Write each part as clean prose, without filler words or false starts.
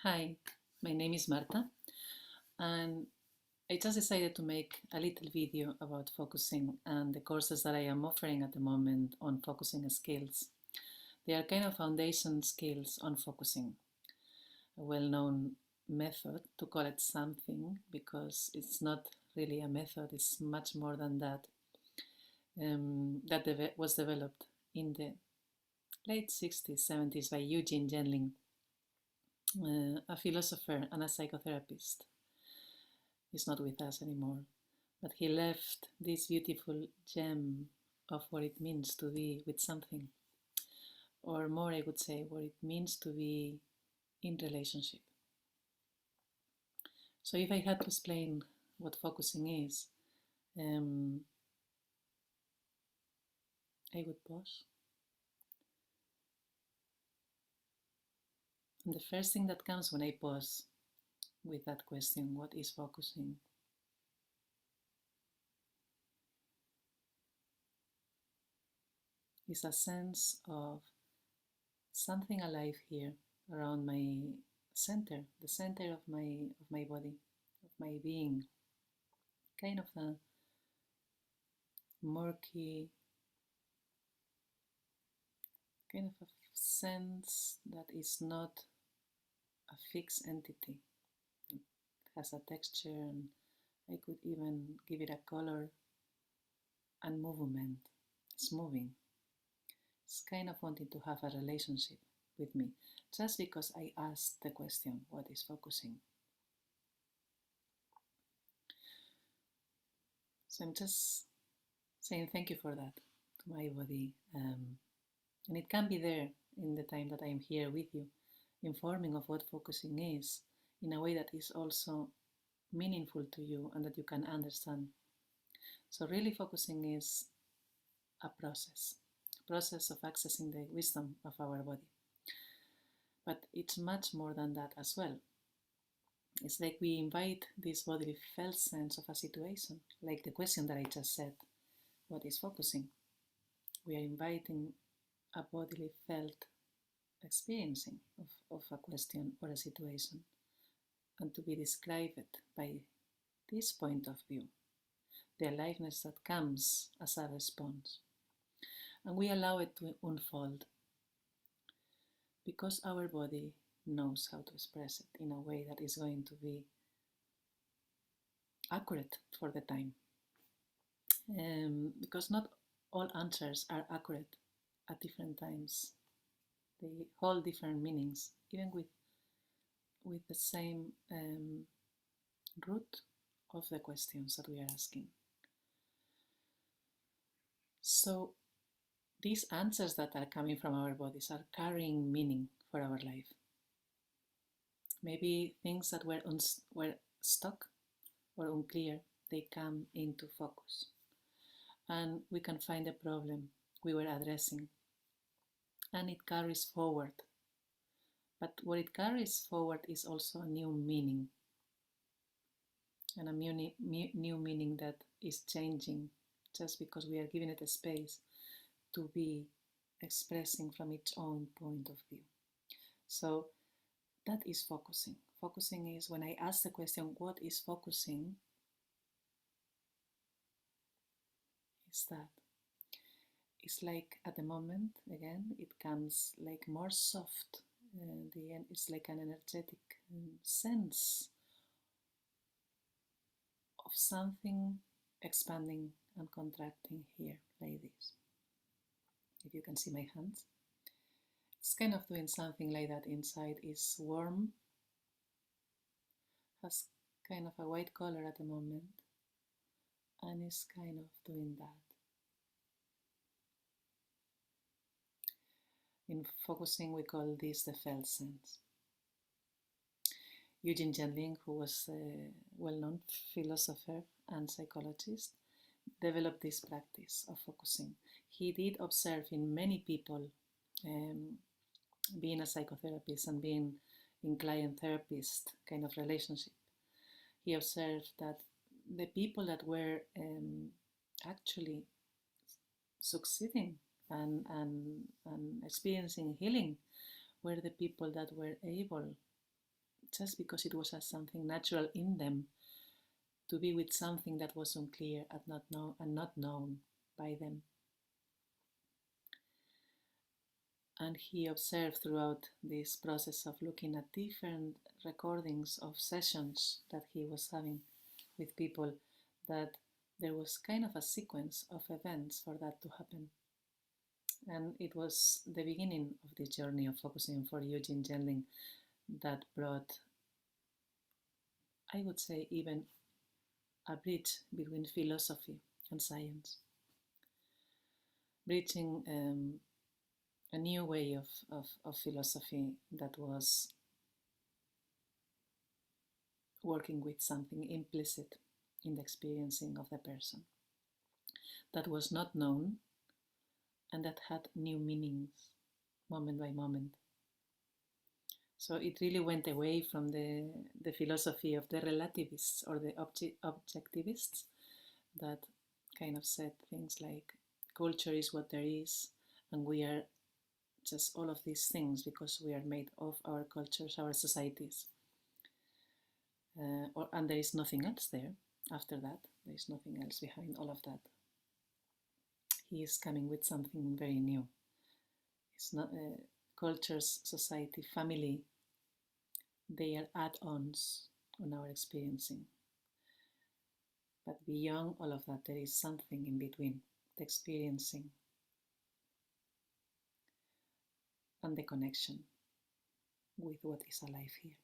Hi, my name is Marta, and I just decided to make a little video about focusing and the courses that I am offering at the moment on focusing skills. They are kind of foundation skills on focusing, a well-known method to call it something because it's not really a method, it's much more than that, that was developed in the late 60s, 70s by Eugene Genling, a philosopher and a psychotherapist. He's not with us anymore, but he left this beautiful gem of what it means to be with something, or more, I would say, what it means to be in relationship. So if I had to explain what focusing is, I would pause. And the first thing that comes when I pause with that question, what is focusing? Is a sense of something alive here around my center, the center of my body, of my being. Kind of a murky, kind of a sense that is not a fixed entity. It has a texture, and I could even give it a color and movement. It's moving. It's kind of wanting to have a relationship with me, just because I asked the question, what is focusing? So I'm just saying thank you for that to my body. And it can be there in the time that I'm here with you, informing of what focusing is in a way that is also meaningful to you and that you can understand. So really focusing is a process of accessing the wisdom of our body. But it's much more than that as well. It's like we invite this bodily felt sense of a situation, like the question that I just said, what is focusing? We are inviting a bodily felt experiencing of a question or a situation, and to be described by this point of view, the aliveness that comes as a response. And we allow it to unfold because our body knows how to express it in a way that is going to be accurate for the time. Because not all answers are accurate at different times. They hold different meanings, even with the same root of the questions that we are asking. So these answers that are coming from our bodies are carrying meaning for our life. Maybe things that were stuck or unclear, they come into focus. And we can find the problem we were addressing. And it carries forward. But what it carries forward is also a new meaning. And a new meaning that is changing just because we are giving it a space to be expressing from its own point of view. So that is focusing. Focusing is when I ask the question, what is focusing? Is that it's like at the moment, again, it comes like more soft. It's like an energetic sense of something expanding and contracting here, like this. If you can see my hands, it's kind of doing something like that. Inside is warm, has kind of a white color at the moment, and is kind of doing that. In focusing, we call this the felt sense. Eugene Genling, who was a well-known philosopher and psychologist, developed this practice of focusing. He did observe in many people, being a psychotherapist and being in client therapist kind of relationship, he observed that the people that were actually succeeding and experiencing healing were the people that were able just because it was something natural in them to be with something that was unclear and not known by them. And he observed throughout this process of looking at different recordings of sessions that he was having with people that there was kind of a sequence of events for that to happen. And it was the beginning of this journey of focusing for Eugene Gendling that brought, I would say, even a bridge between philosophy and science, bridging a new way of philosophy that was working with something implicit in the experiencing of the person that was not known and that had new meanings moment by moment. So it really went away from the philosophy of the relativists or the objectivists that kind of said things like culture is what there is and we are just all of these things because we are made of our cultures, our societies. And there is nothing else there after that. There is nothing else behind all of that. He is coming with something very new. It's not cultures, society, family. They are add-ons on our experiencing. But beyond all of that, there is something in between the experiencing and the connection with what is alive here.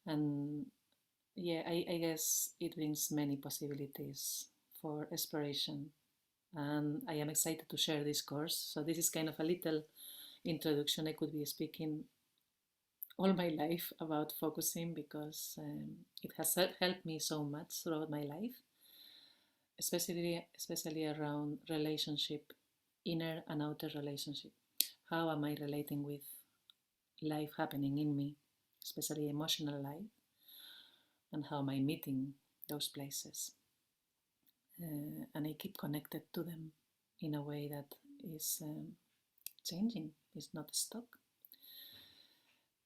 And yeah, I guess it brings many possibilities for exploration. And I am excited to share this course. So this is kind of a little introduction. I could be speaking all my life about focusing because it has helped me so much throughout my life, especially around relationship, inner and outer relationship. How am I relating with life happening in me, especially emotional life, and how am I meeting those places? And I keep connected to them in a way that is changing, is not stuck.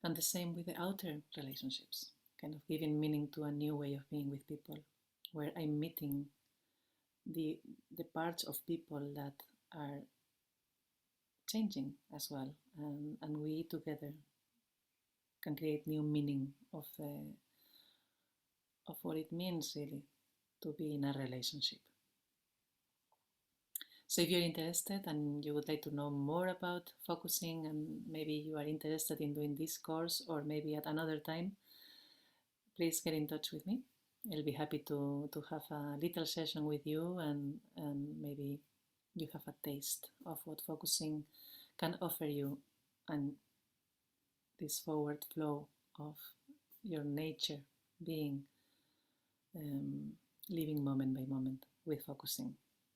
And the same with the outer relationships, kind of giving meaning to a new way of being with people, where I'm meeting the parts of people that are changing as well, and we together can create new meaning of what it means really to be in a relationship. So if you're interested and you would like to know more about focusing, and maybe you are interested in doing this course or maybe at another time, please get in touch with me. I'll be happy to have a little session with you and maybe you have a taste of what focusing can offer you and this forward flow of your nature being living moment by moment with focusing.